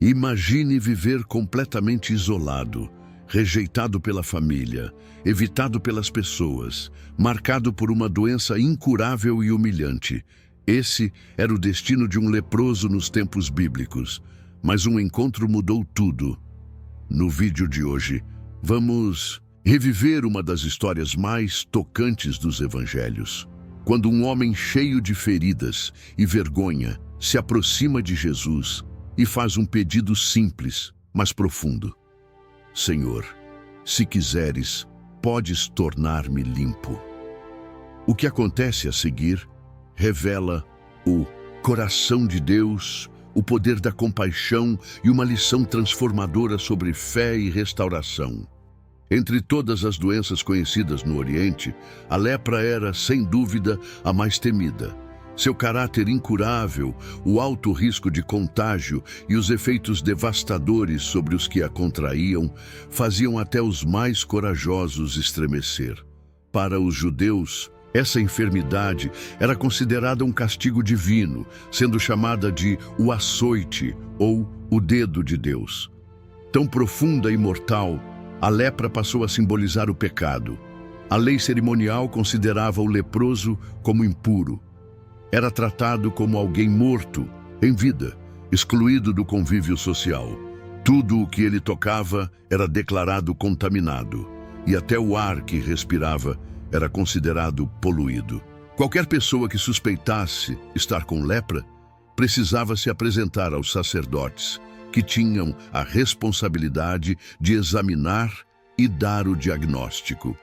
Imagine viver completamente isolado, rejeitado pela família, evitado pelas pessoas, marcado por uma doença incurável e humilhante. Esse era o destino de um leproso nos tempos bíblicos, mas um encontro mudou tudo. No vídeo de hoje, vamos reviver uma das histórias mais tocantes dos evangelhos. Quando um homem cheio de feridas e vergonha se aproxima de Jesus e faz um pedido simples, mas profundo. Senhor, se quiseres, podes tornar-me limpo. O que acontece a seguir revela o coração de Deus, o poder da compaixão e uma lição transformadora sobre fé e restauração. Entre todas as doenças conhecidas no Oriente, a lepra era, sem dúvida, a mais temida. Seu caráter incurável, o alto risco de contágio e os efeitos devastadores sobre os que a contraíam faziam até os mais corajosos estremecer. Para os judeus, essa enfermidade era considerada um castigo divino, sendo chamada de o açoite ou o dedo de Deus. Tão profunda e mortal, a lepra passou a simbolizar o pecado. A lei cerimonial considerava o leproso como impuro. Era tratado como alguém morto, em vida, excluído do convívio social. Tudo o que ele tocava era declarado contaminado, e até o ar que respirava era considerado poluído. Qualquer pessoa que suspeitasse estar com lepra precisava se apresentar aos sacerdotes, que tinham a responsabilidade de examinar e dar o diagnóstico.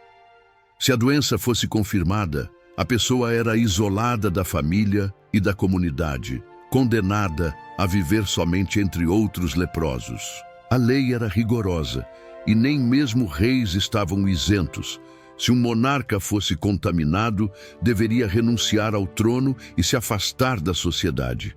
Se a doença fosse confirmada, a pessoa era isolada da família e da comunidade, condenada a viver somente entre outros leprosos. A lei era rigorosa e nem mesmo reis estavam isentos. Se um monarca fosse contaminado, deveria renunciar ao trono e se afastar da sociedade.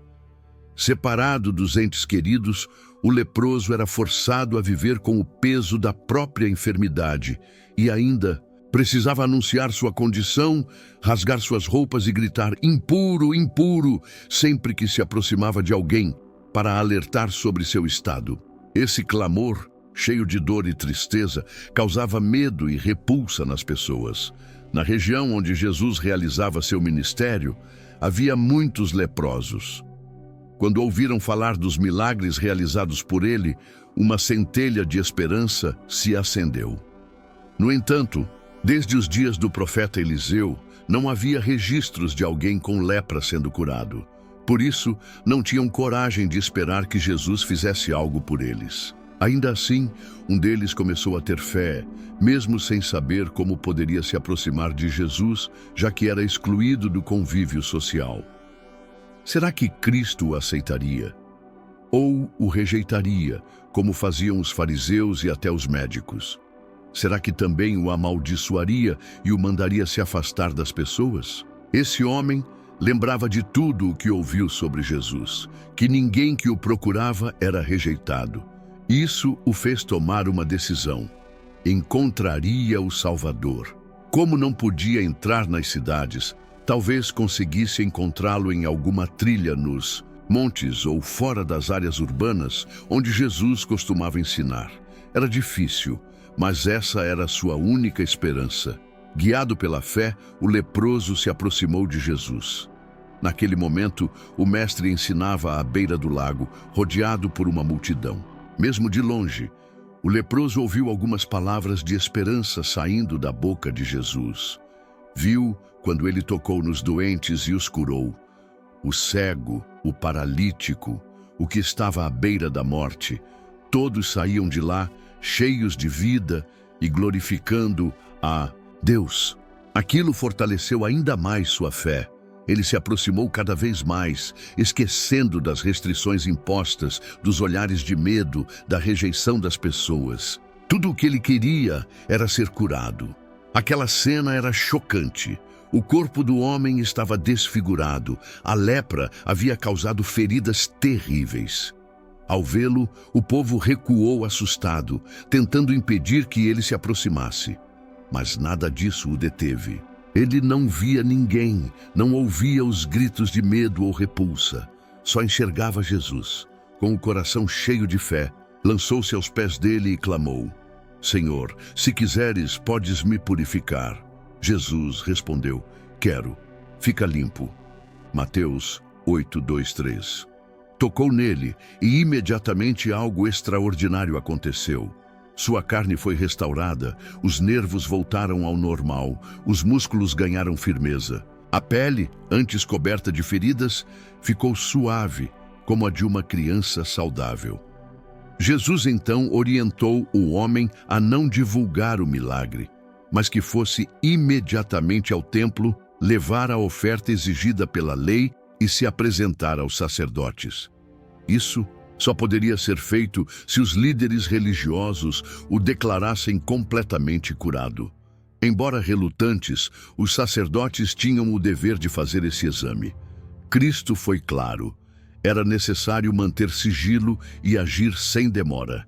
Separado dos entes queridos, o leproso era forçado a viver com o peso da própria enfermidade e ainda precisava anunciar sua condição, rasgar suas roupas e gritar "impuro, impuro" sempre que se aproximava de alguém para alertar sobre seu estado. Esse clamor, cheio de dor e tristeza, causava medo e repulsa nas pessoas. Na região onde Jesus realizava seu ministério, havia muitos leprosos. Quando ouviram falar dos milagres realizados por ele, uma centelha de esperança se acendeu. No entanto, desde os dias do profeta Eliseu, não havia registros de alguém com lepra sendo curado. Por isso, não tinham coragem de esperar que Jesus fizesse algo por eles. Ainda assim, um deles começou a ter fé, mesmo sem saber como poderia se aproximar de Jesus, já que era excluído do convívio social. Será que Cristo o aceitaria? Ou o rejeitaria, como faziam os fariseus e até os médicos? Será que também o amaldiçoaria e o mandaria se afastar das pessoas? Esse homem lembrava de tudo o que ouviu sobre Jesus, que ninguém que o procurava era rejeitado. Isso o fez tomar uma decisão. Encontraria o Salvador. Como não podia entrar nas cidades, talvez conseguisse encontrá-lo em alguma trilha nos montes ou fora das áreas urbanas onde Jesus costumava ensinar. Era difícil, mas essa era a sua única esperança. Guiado pela fé, o leproso se aproximou de Jesus. Naquele momento, o mestre ensinava à beira do lago, rodeado por uma multidão. Mesmo de longe, o leproso ouviu algumas palavras de esperança saindo da boca de Jesus. Viu quando ele tocou nos doentes e os curou. O cego, o paralítico, o que estava à beira da morte, todos saíam de lá cheios de vida e glorificando a Deus. Aquilo fortaleceu ainda mais sua fé. Ele se aproximou cada vez mais, esquecendo das restrições impostas, dos olhares de medo, da rejeição das pessoas. Tudo o que ele queria era ser curado. Aquela cena era chocante. O corpo do homem estava desfigurado. A lepra havia causado feridas terríveis. Ao vê-lo, o povo recuou assustado, tentando impedir que ele se aproximasse. Mas nada disso o deteve. Ele não via ninguém, não ouvia os gritos de medo ou repulsa. Só enxergava Jesus, com o coração cheio de fé, lançou-se aos pés dele e clamou: Senhor, se quiseres, podes me purificar. Jesus respondeu: Quero, fica limpo. Mateus 8:2-3. Tocou nele e imediatamente algo extraordinário aconteceu. Sua carne foi restaurada, os nervos voltaram ao normal, os músculos ganharam firmeza. A pele, antes coberta de feridas, ficou suave, como a de uma criança saudável. Jesus então orientou o homem a não divulgar o milagre, mas que fosse imediatamente ao templo, levar a oferta exigida pela lei e se apresentar aos sacerdotes. Isso só poderia ser feito se os líderes religiosos o declarassem completamente curado. Embora relutantes, os sacerdotes tinham o dever de fazer esse exame. Cristo foi claro. Era necessário manter sigilo e agir sem demora.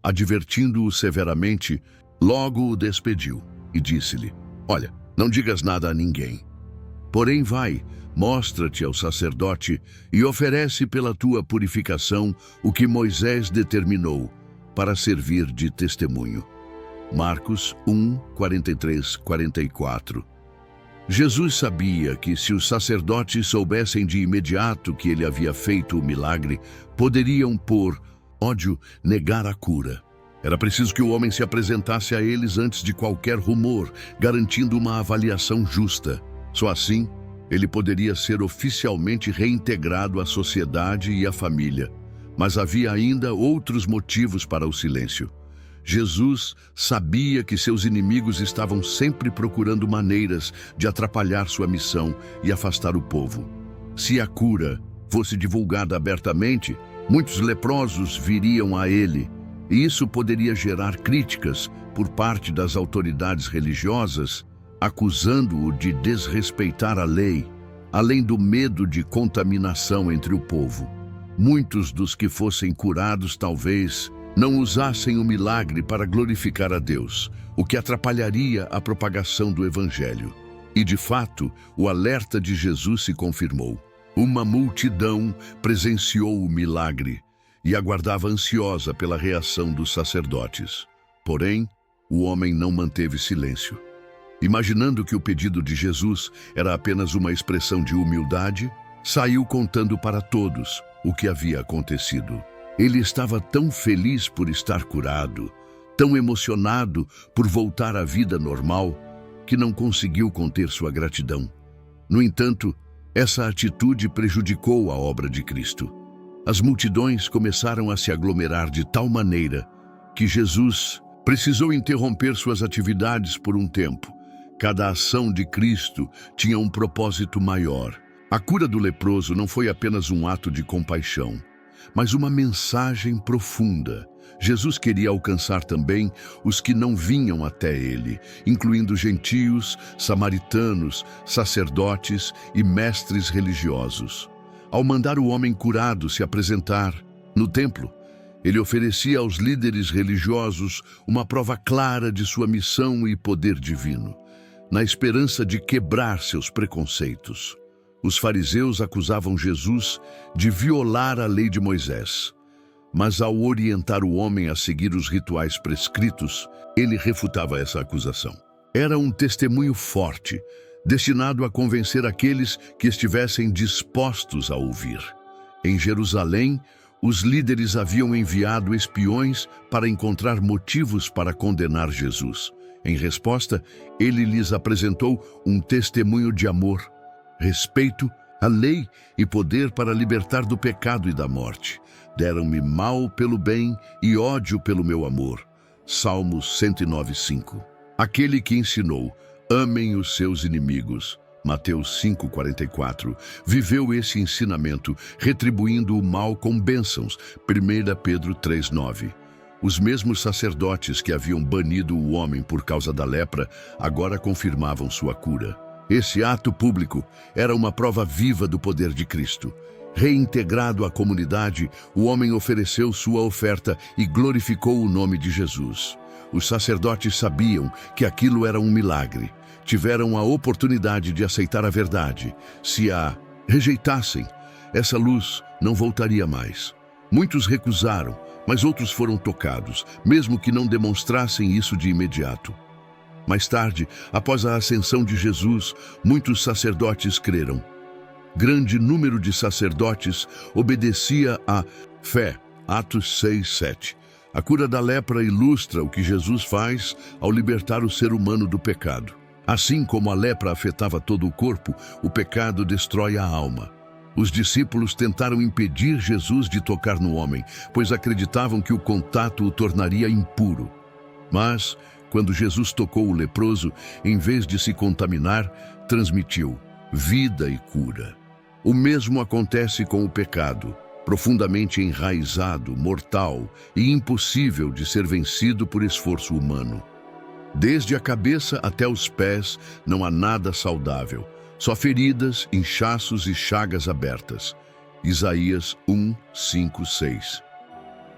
Advertindo-o severamente, logo o despediu e disse-lhe: Olha, não digas nada a ninguém. Porém vai, mostra-te ao sacerdote e oferece pela tua purificação o que Moisés determinou para servir de testemunho. Marcos 1, 43-44. Jesus sabia que se os sacerdotes soubessem de imediato que ele havia feito o milagre, poderiam, por ódio, negar a cura. Era preciso que o homem se apresentasse a eles antes de qualquer rumor, garantindo uma avaliação justa. Só assim, ele poderia ser oficialmente reintegrado à sociedade e à família. Mas havia ainda outros motivos para o silêncio. Jesus sabia que seus inimigos estavam sempre procurando maneiras de atrapalhar sua missão e afastar o povo. Se a cura fosse divulgada abertamente, muitos leprosos viriam a ele, e isso poderia gerar críticas por parte das autoridades religiosas, acusando-o de desrespeitar a lei, além do medo de contaminação entre o povo. Muitos dos que fossem curados talvez não usassem o milagre para glorificar a Deus, o que atrapalharia a propagação do Evangelho. E, de fato, o alerta de Jesus se confirmou. Uma multidão presenciou o milagre e aguardava ansiosa pela reação dos sacerdotes. Porém, o homem não manteve silêncio. Imaginando que o pedido de Jesus era apenas uma expressão de humildade, saiu contando para todos o que havia acontecido. Ele estava tão feliz por estar curado, tão emocionado por voltar à vida normal, que não conseguiu conter sua gratidão. No entanto, essa atitude prejudicou a obra de Cristo. As multidões começaram a se aglomerar de tal maneira que Jesus precisou interromper suas atividades por um tempo. Cada ação de Cristo tinha um propósito maior. A cura do leproso não foi apenas um ato de compaixão, mas uma mensagem profunda. Jesus queria alcançar também os que não vinham até ele, incluindo gentios, samaritanos, sacerdotes e mestres religiosos. Ao mandar o homem curado se apresentar no templo, ele oferecia aos líderes religiosos uma prova clara de sua missão e poder divino, na esperança de quebrar seus preconceitos. Os fariseus acusavam Jesus de violar a lei de Moisés, mas ao orientar o homem a seguir os rituais prescritos, ele refutava essa acusação. Era um testemunho forte, destinado a convencer aqueles que estivessem dispostos a ouvir. Em Jerusalém, os líderes haviam enviado espiões para encontrar motivos para condenar Jesus. Em resposta, ele lhes apresentou um testemunho de amor, respeito, a lei e poder para libertar do pecado e da morte. Deram-me mal pelo bem e ódio pelo meu amor. Salmos 109:5. Aquele que ensinou, amem os seus inimigos. Mateus 5:44. Viveu esse ensinamento, retribuindo o mal com bênçãos. 1 Pedro 3:9. Os mesmos sacerdotes que haviam banido o homem por causa da lepra, agora confirmavam sua cura. Esse ato público era uma prova viva do poder de Cristo. Reintegrado à comunidade, o homem ofereceu sua oferta e glorificou o nome de Jesus. Os sacerdotes sabiam que aquilo era um milagre. Tiveram a oportunidade de aceitar a verdade. Se a rejeitassem, essa luz não voltaria mais. Muitos recusaram, mas outros foram tocados, mesmo que não demonstrassem isso de imediato. Mais tarde, após a ascensão de Jesus, muitos sacerdotes creram. Grande número de sacerdotes obedecia à fé. Atos 6:7. A cura da lepra ilustra o que Jesus faz ao libertar o ser humano do pecado. Assim como a lepra afetava todo o corpo, o pecado destrói a alma. Os discípulos tentaram impedir Jesus de tocar no homem, pois acreditavam que o contato o tornaria impuro. Mas, quando Jesus tocou o leproso, em vez de se contaminar, transmitiu vida e cura. O mesmo acontece com o pecado, profundamente enraizado, mortal e impossível de ser vencido por esforço humano. Desde a cabeça até os pés não há nada saudável, só feridas, inchaços e chagas abertas. Isaías 1:5-6.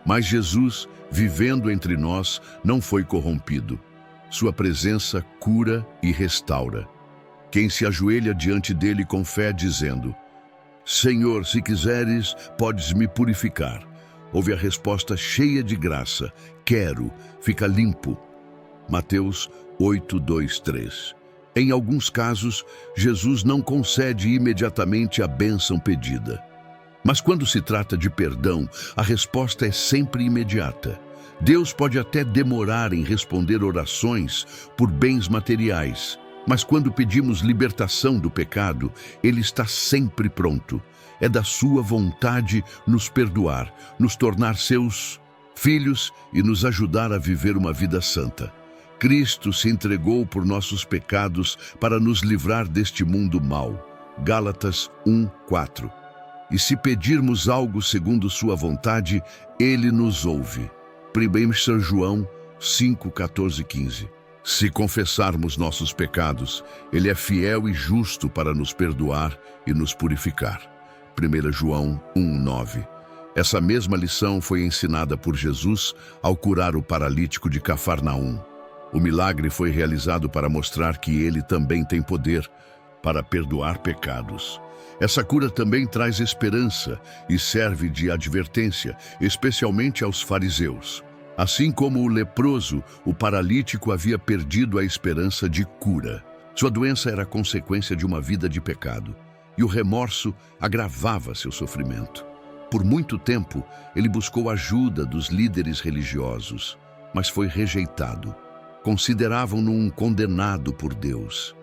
Mas Jesus, vivendo entre nós, não foi corrompido. Sua presença cura e restaura. Quem se ajoelha diante dele com fé, dizendo: Senhor, se quiseres, podes me purificar. Ouve a resposta cheia de graça: quero, fica limpo. Mateus 8:2-3. Em alguns casos, Jesus não concede imediatamente a bênção pedida. Mas quando se trata de perdão, a resposta é sempre imediata. Deus pode até demorar em responder orações por bens materiais, mas quando pedimos libertação do pecado, Ele está sempre pronto. É da sua vontade nos perdoar, nos tornar seus filhos e nos ajudar a viver uma vida santa. Cristo se entregou por nossos pecados para nos livrar deste mundo mau. Gálatas 1:4. E se pedirmos algo segundo sua vontade, Ele nos ouve. 1 João 5:14-15. Se confessarmos nossos pecados, Ele é fiel e justo para nos perdoar e nos purificar. 1 João 1:9. Essa mesma lição foi ensinada por Jesus ao curar o paralítico de Cafarnaum. O milagre foi realizado para mostrar que Ele também tem poder para perdoar pecados. Essa cura também traz esperança e serve de advertência, especialmente aos fariseus. Assim como o leproso, o paralítico havia perdido a esperança de cura. Sua doença era consequência de uma vida de pecado, e o remorso agravava seu sofrimento. Por muito tempo, ele buscou ajuda dos líderes religiosos, mas foi rejeitado. Consideravam-no um condenado por Deus.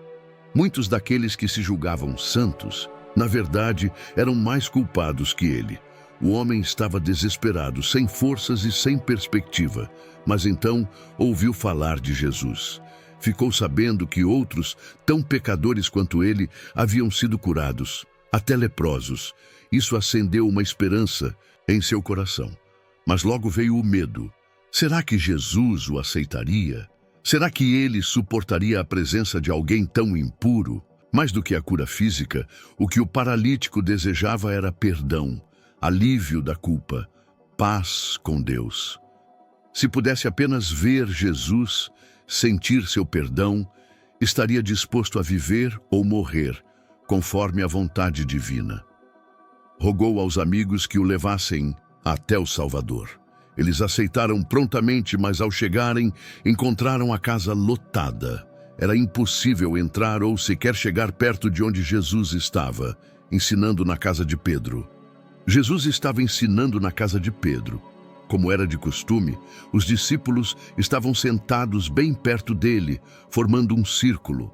Muitos daqueles que se julgavam santos, na verdade, eram mais culpados que ele. O homem estava desesperado, sem forças e sem perspectiva, mas então ouviu falar de Jesus. Ficou sabendo que outros, tão pecadores quanto ele, haviam sido curados, até leprosos. Isso acendeu uma esperança em seu coração. Mas logo veio o medo. Será que Jesus o aceitaria? Será que ele suportaria a presença de alguém tão impuro? Mais do que a cura física, o que o paralítico desejava era perdão, alívio da culpa, paz com Deus. Se pudesse apenas ver Jesus, sentir seu perdão, estaria disposto a viver ou morrer, conforme a vontade divina. Rogou aos amigos que o levassem até o Salvador. Eles aceitaram prontamente, mas ao chegarem, encontraram a casa lotada. Era impossível entrar ou sequer chegar perto de onde Jesus estava, ensinando na casa de Pedro. Jesus estava ensinando na casa de Pedro. Como era de costume, os discípulos estavam sentados bem perto dele, formando um círculo.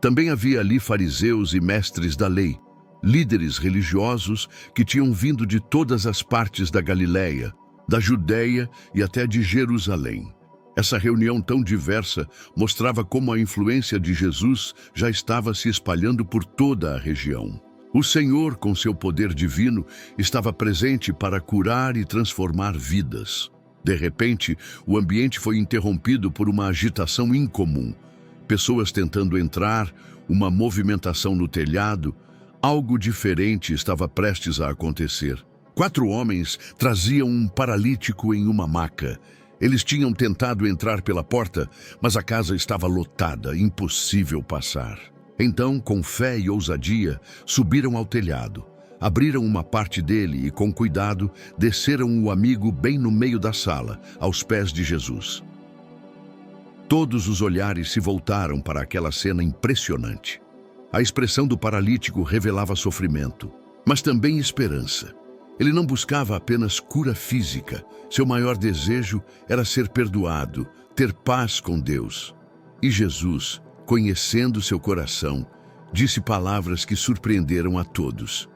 Também havia ali fariseus e mestres da lei, líderes religiosos que tinham vindo de todas as partes da Galileia, da Judeia e até de Jerusalém. Essa reunião tão diversa mostrava como a influência de Jesus já estava se espalhando por toda a região. O Senhor, com seu poder divino, estava presente para curar e transformar vidas. De repente, o ambiente foi interrompido por uma agitação incomum. Pessoas tentando entrar, uma movimentação no telhado. Algo diferente estava prestes a acontecer. 4 homens traziam um paralítico em uma maca. Eles tinham tentado entrar pela porta, mas a casa estava lotada, impossível passar. Então, com fé e ousadia, subiram ao telhado. Abriram uma parte dele e, com cuidado, desceram o amigo bem no meio da sala, aos pés de Jesus. Todos os olhares se voltaram para aquela cena impressionante. A expressão do paralítico revelava sofrimento, mas também esperança. Ele não buscava apenas cura física. Seu maior desejo era ser perdoado, ter paz com Deus. E Jesus, conhecendo seu coração, disse palavras que surpreenderam a todos.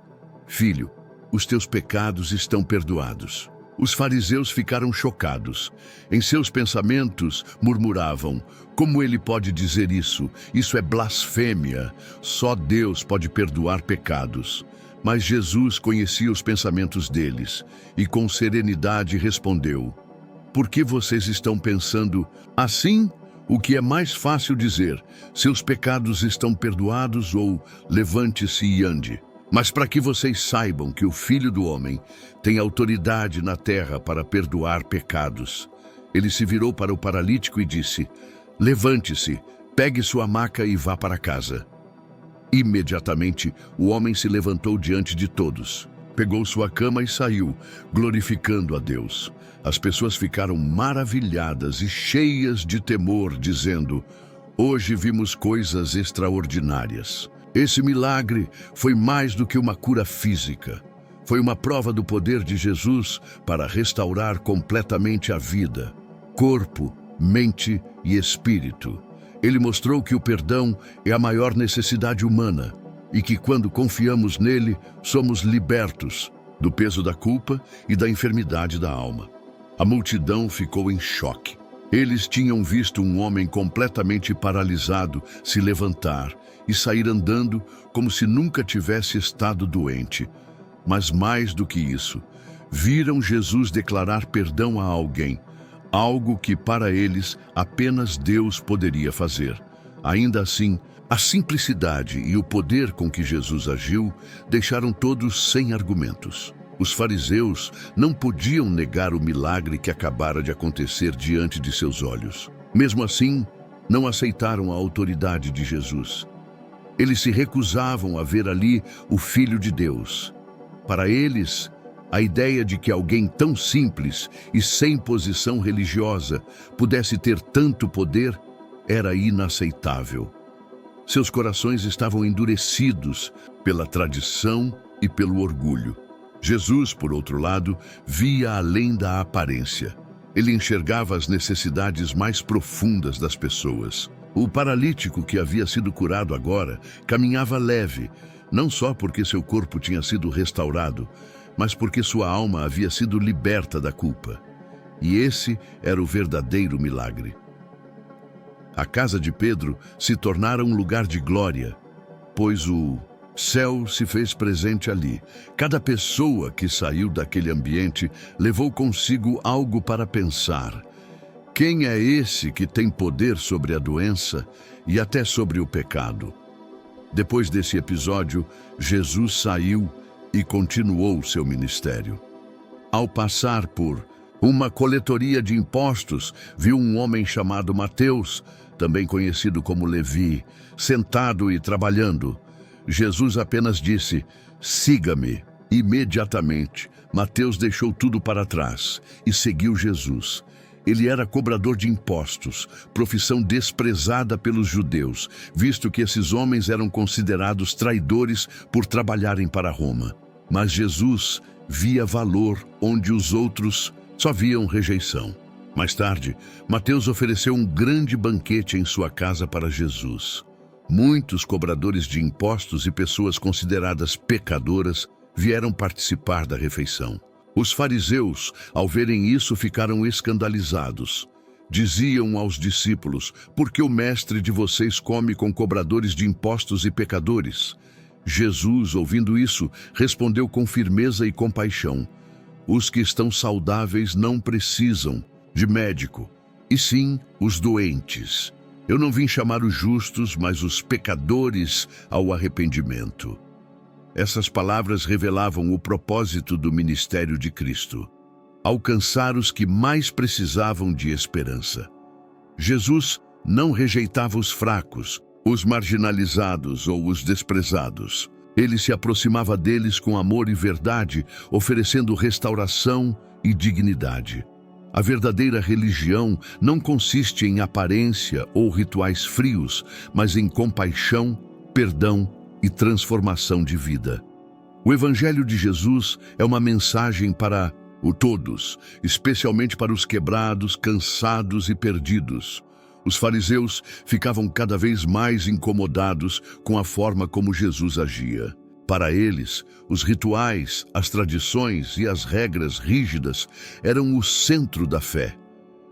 Filho, os teus pecados estão perdoados. Os fariseus ficaram chocados. Em seus pensamentos, murmuravam: como ele pode dizer isso? Isso é blasfêmia. Só Deus pode perdoar pecados. Mas Jesus conhecia os pensamentos deles e com serenidade respondeu: por que vocês estão pensando assim? O que é mais fácil dizer: seus pecados estão perdoados, ou levante-se e ande. Mas para que vocês saibam que o Filho do Homem tem autoridade na terra para perdoar pecados. Ele se virou para o paralítico e disse: levante-se, pegue sua maca e vá para casa. Imediatamente, o homem se levantou diante de todos, pegou sua cama e saiu, glorificando a Deus. As pessoas ficaram maravilhadas e cheias de temor, dizendo: hoje vimos coisas extraordinárias. Esse milagre foi mais do que uma cura física. Foi uma prova do poder de Jesus para restaurar completamente a vida, corpo, mente e espírito. Ele mostrou que o perdão é a maior necessidade humana e que, quando confiamos nele, somos libertos do peso da culpa e da enfermidade da alma. A multidão ficou em choque. Eles tinham visto um homem completamente paralisado se levantar e sair andando como se nunca tivesse estado doente. Mas mais do que isso, viram Jesus declarar perdão a alguém, algo que para eles apenas Deus poderia fazer. Ainda assim, a simplicidade e o poder com que Jesus agiu deixaram todos sem argumentos. Os fariseus não podiam negar o milagre que acabara de acontecer diante de seus olhos. Mesmo assim, não aceitaram a autoridade de Jesus. Eles se recusavam a ver ali o Filho de Deus. Para eles, a ideia de que alguém tão simples e sem posição religiosa pudesse ter tanto poder era inaceitável. Seus corações estavam endurecidos pela tradição e pelo orgulho. Jesus, por outro lado, via além da aparência. Ele enxergava as necessidades mais profundas das pessoas. O paralítico que havia sido curado agora caminhava leve, não só porque seu corpo tinha sido restaurado, mas porque sua alma havia sido liberta da culpa. E esse era o verdadeiro milagre. A casa de Pedro se tornara um lugar de glória, pois o céu se fez presente ali. Cada pessoa que saiu daquele ambiente levou consigo algo para pensar. Quem é esse que tem poder sobre a doença e até sobre o pecado? Depois desse episódio, Jesus saiu e continuou seu ministério. Ao passar por uma coletoria de impostos, viu um homem chamado Mateus, também conhecido como Levi, sentado e trabalhando. Jesus apenas disse: siga-me. Imediatamente, Mateus deixou tudo para trás e seguiu Jesus. Ele era cobrador de impostos, profissão desprezada pelos judeus, visto que esses homens eram considerados traidores por trabalharem para Roma. Mas Jesus via valor onde os outros só viam rejeição. Mais tarde, Mateus ofereceu um grande banquete em sua casa para Jesus. Muitos cobradores de impostos e pessoas consideradas pecadoras vieram participar da refeição. Os fariseus, ao verem isso, ficaram escandalizados. Diziam aos discípulos: por que o mestre de vocês come com cobradores de impostos e pecadores? Jesus, ouvindo isso, respondeu com firmeza e compaixão: os que estão saudáveis não precisam de médico, e sim os doentes. Eu não vim chamar os justos, mas os pecadores ao arrependimento. Essas palavras revelavam o propósito do ministério de Cristo: alcançar os que mais precisavam de esperança. Jesus não rejeitava os fracos, os marginalizados ou os desprezados. Ele se aproximava deles com amor e verdade, oferecendo restauração e dignidade. A verdadeira religião não consiste em aparência ou rituais frios, mas em compaixão, perdão e transformação de vida. O Evangelho de Jesus é uma mensagem para todos, especialmente para os quebrados, cansados e perdidos. Os fariseus ficavam cada vez mais incomodados com a forma como Jesus agia. Para eles, os rituais, as tradições e as regras rígidas eram o centro da fé.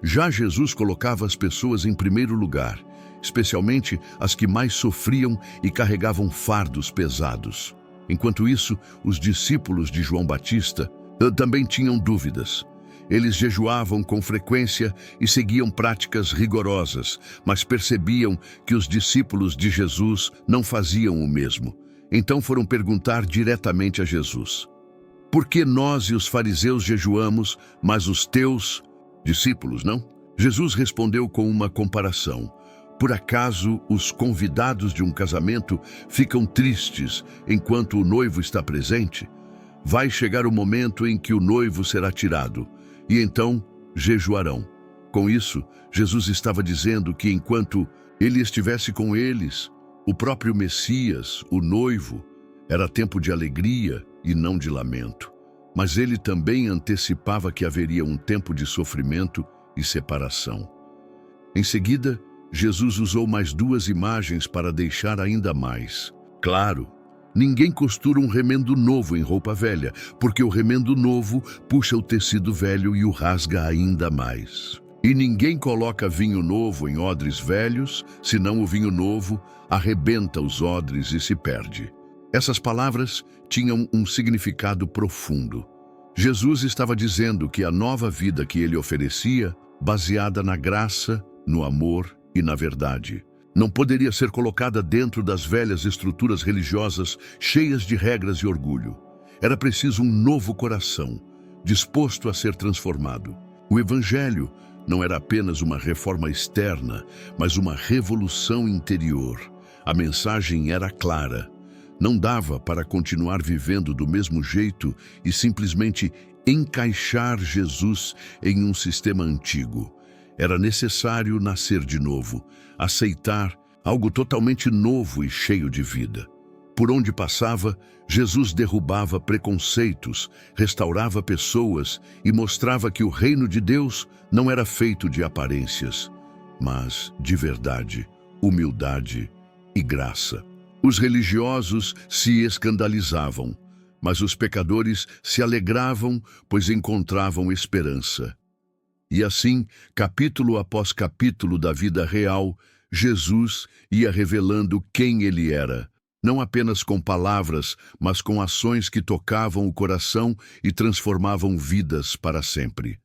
Já Jesus colocava as pessoas em primeiro lugar, especialmente as que mais sofriam e carregavam fardos pesados. Enquanto isso, os discípulos de João Batista também tinham dúvidas. Eles jejuavam com frequência e seguiam práticas rigorosas, mas percebiam que os discípulos de Jesus não faziam o mesmo. Então foram perguntar diretamente a Jesus: por que nós e os fariseus jejuamos, mas os teus discípulos não? Jesus respondeu com uma comparação. Por acaso os convidados de um casamento ficam tristes enquanto o noivo está presente? Vai chegar o momento em que o noivo será tirado, e então jejuarão. Com isso, Jesus estava dizendo que enquanto ele estivesse com eles, o próprio Messias, o noivo, era tempo de alegria e não de lamento. Mas ele também antecipava que haveria um tempo de sofrimento e separação. Em seguida, Jesus usou mais duas imagens para deixar ainda mais claro: ninguém costura um remendo novo em roupa velha, porque o remendo novo puxa o tecido velho e o rasga ainda mais. E ninguém coloca vinho novo em odres velhos, senão o vinho novo arrebenta os odres e se perde. Essas palavras tinham um significado profundo. Jesus estava dizendo que a nova vida que ele oferecia, baseada na graça, no amor e na verdade, não poderia ser colocada dentro das velhas estruturas religiosas cheias de regras e orgulho. Era preciso um novo coração, disposto a ser transformado. O Evangelho não era apenas uma reforma externa, mas uma revolução interior. A mensagem era clara. Não dava para continuar vivendo do mesmo jeito e simplesmente encaixar Jesus em um sistema antigo. Era necessário nascer de novo, aceitar algo totalmente novo e cheio de vida. Por onde passava, Jesus derrubava preconceitos, restaurava pessoas e mostrava que o reino de Deus não era feito de aparências, mas de verdade, humildade e graça. Os religiosos se escandalizavam, mas os pecadores se alegravam, pois encontravam esperança. E assim, capítulo após capítulo da vida real, Jesus ia revelando quem ele era, não apenas com palavras, mas com ações que tocavam o coração e transformavam vidas para sempre.